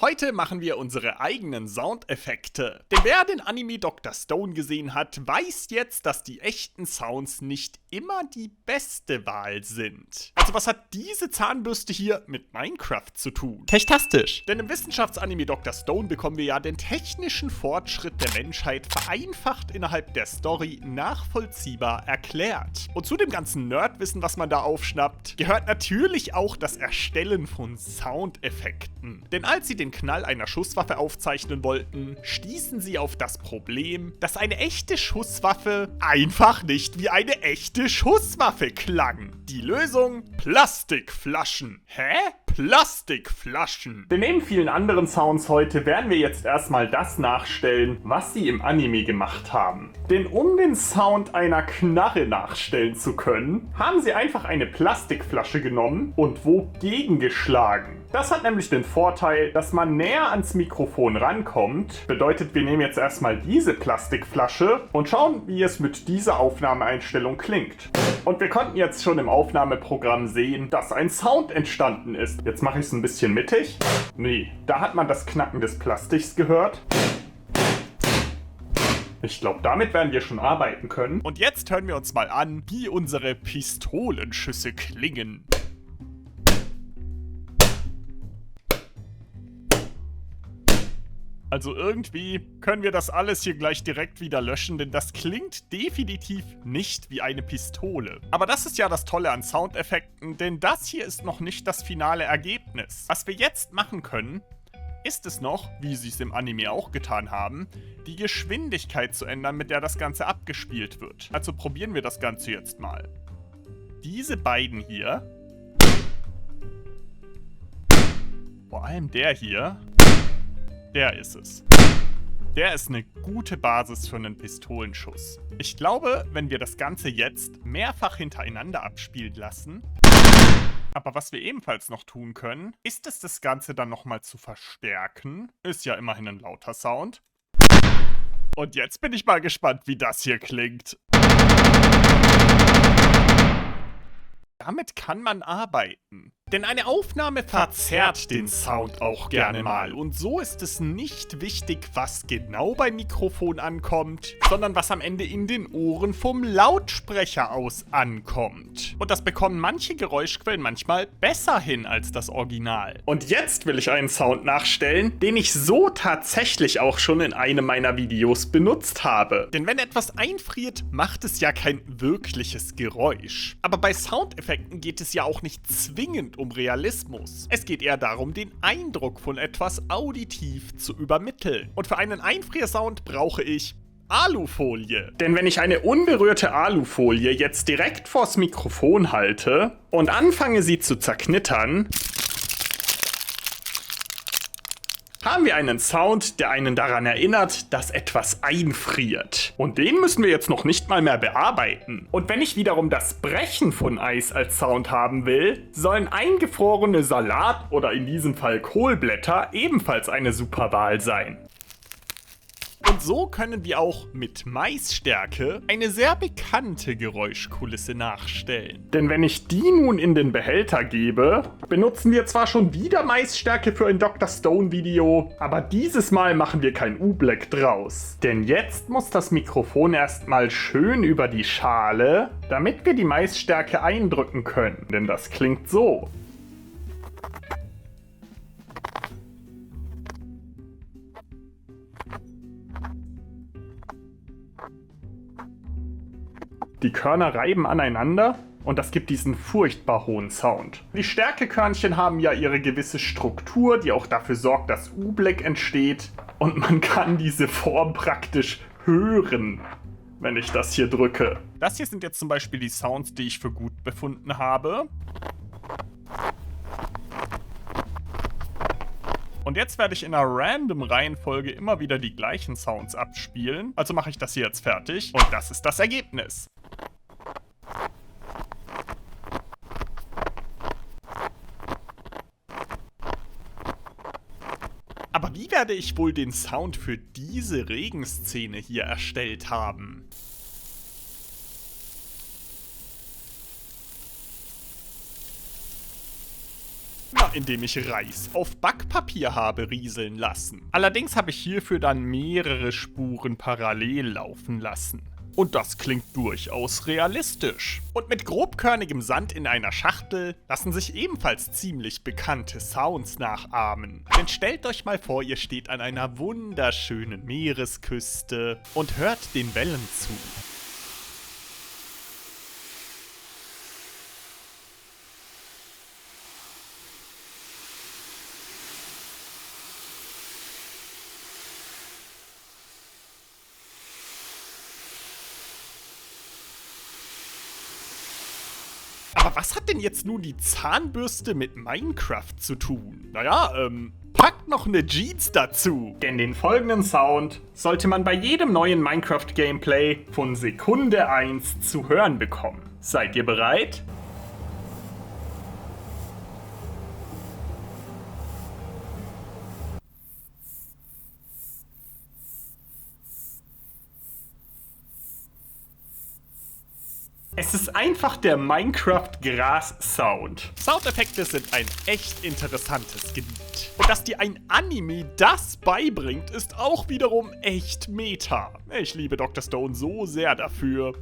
Heute machen wir unsere eigenen Soundeffekte. Denn wer den Anime Dr. Stone gesehen hat, weiß jetzt, dass die echten Sounds nicht immer die beste Wahl sind. Also was hat diese Zahnbürste hier mit Minecraft zu tun? Techtastisch! Denn im Wissenschaftsanime Dr. Stone bekommen wir ja den technischen Fortschritt der Menschheit vereinfacht innerhalb der Story nachvollziehbar erklärt. Und zu dem ganzen Nerdwissen, was man da aufschnappt, gehört natürlich auch das Erstellen von Soundeffekten. Denn als sie den Knall einer Schusswaffe aufzeichnen wollten, stießen sie auf das Problem, dass eine echte Schusswaffe einfach nicht wie eine echte Schusswaffe klang. Die Lösung? Plastikflaschen. Hä? Plastikflaschen. Denn neben vielen anderen Sounds heute werden wir jetzt erstmal das nachstellen, was sie im Anime gemacht haben. Denn um den Sound einer Knarre nachstellen zu können, haben sie einfach eine Plastikflasche genommen und wogegen geschlagen. Das hat nämlich den Vorteil, dass man näher ans Mikrofon rankommt. Bedeutet, wir nehmen jetzt erstmal diese Plastikflasche und schauen, wie es mit dieser Aufnahmeeinstellung klingt. Und wir konnten jetzt schon im Aufnahmeprogramm sehen, dass ein Sound entstanden ist. Jetzt mache ich es ein bisschen mittig. Nee, da hat man das Knacken des Plastiks gehört. Ich glaube, damit werden wir schon arbeiten können. Und jetzt hören wir uns mal an, wie unsere Pistolenschüsse klingen. Also irgendwie können wir das alles hier gleich direkt wieder löschen, denn das klingt definitiv nicht wie eine Pistole. Aber das ist ja das Tolle an Soundeffekten, denn das hier ist noch nicht das finale Ergebnis. Was wir jetzt machen können, ist es noch, wie sie es im Anime auch getan haben, die Geschwindigkeit zu ändern, mit der das Ganze abgespielt wird. Also probieren wir das Ganze jetzt mal. Diese beiden hier, vor allem der hier, der ist es. Der ist eine gute Basis für einen Pistolenschuss. Ich glaube, wenn wir das Ganze jetzt mehrfach hintereinander abspielen lassen, aber was wir ebenfalls noch tun können, ist es, das Ganze dann nochmal zu verstärken. Ist ja immerhin ein lauter Sound. Und jetzt bin ich mal gespannt, wie das hier klingt. Damit kann man arbeiten. Denn eine Aufnahme verzerrt den Sound auch gerne mal. Und so ist es nicht wichtig, was genau beim Mikrofon ankommt, sondern was am Ende in den Ohren vom Lautsprecher aus ankommt. Und das bekommen manche Geräuschquellen manchmal besser hin als das Original. Und jetzt will ich einen Sound nachstellen, den ich so tatsächlich auch schon in einem meiner Videos benutzt habe. Denn wenn etwas einfriert, macht es ja kein wirkliches Geräusch. Aber bei Soundeffekten geht es ja auch nicht zwingend um Realismus. Es geht eher darum, den Eindruck von etwas auditiv zu übermitteln. Und für einen Einfriersound brauche ich Alufolie. Denn wenn ich eine unberührte Alufolie jetzt direkt vors Mikrofon halte und anfange sie zu zerknittern, haben wir einen Sound, der einen daran erinnert, dass etwas einfriert. Und den müssen wir jetzt noch nicht mal mehr bearbeiten. Und wenn ich wiederum das Brechen von Eis als Sound haben will, sollen eingefrorene Salat- oder in diesem Fall Kohlblätter ebenfalls eine super Wahl sein. Und so können wir auch mit Maisstärke eine sehr bekannte Geräuschkulisse nachstellen. Denn wenn ich die nun in den Behälter gebe, benutzen wir zwar schon wieder Maisstärke für ein Dr. Stone Video, aber dieses Mal machen wir kein U-Black draus. Denn jetzt muss das Mikrofon erstmal schön über die Schale, damit wir die Maisstärke eindrücken können. Denn das klingt so. Die Körner reiben aneinander und das gibt diesen furchtbar hohen Sound. Die Stärkekörnchen haben ja ihre gewisse Struktur, die auch dafür sorgt, dass U-Black entsteht. Und man kann diese Form praktisch hören, wenn ich das hier drücke. Das hier sind jetzt zum Beispiel die Sounds, die ich für gut befunden habe. Und jetzt werde ich in einer random Reihenfolge immer wieder die gleichen Sounds abspielen. Also mache ich das hier jetzt fertig. Und das ist das Ergebnis. Aber wie werde ich wohl den Sound für diese Regenszene hier erstellt haben? indem ich Reis auf Backpapier habe rieseln lassen. Allerdings habe ich hierfür dann mehrere Spuren parallel laufen lassen. Und das klingt durchaus realistisch. Und mit grobkörnigem Sand in einer Schachtel lassen sich ebenfalls ziemlich bekannte Sounds nachahmen. Denn stellt euch mal vor, ihr steht an einer wunderschönen Meeresküste und hört den Wellen zu. Aber was hat denn jetzt nun die Zahnbürste mit Minecraft zu tun? Naja, packt noch eine Jeans dazu. Denn den folgenden Sound sollte man bei jedem neuen Minecraft-Gameplay von Sekunde 1 zu hören bekommen. Seid ihr bereit? Es ist einfach der Minecraft-Gras-Sound. Soundeffekte sind ein echt interessantes Gebiet. Und dass dir ein Anime das beibringt, ist auch wiederum echt Meta. Ich liebe Dr. Stone so sehr dafür.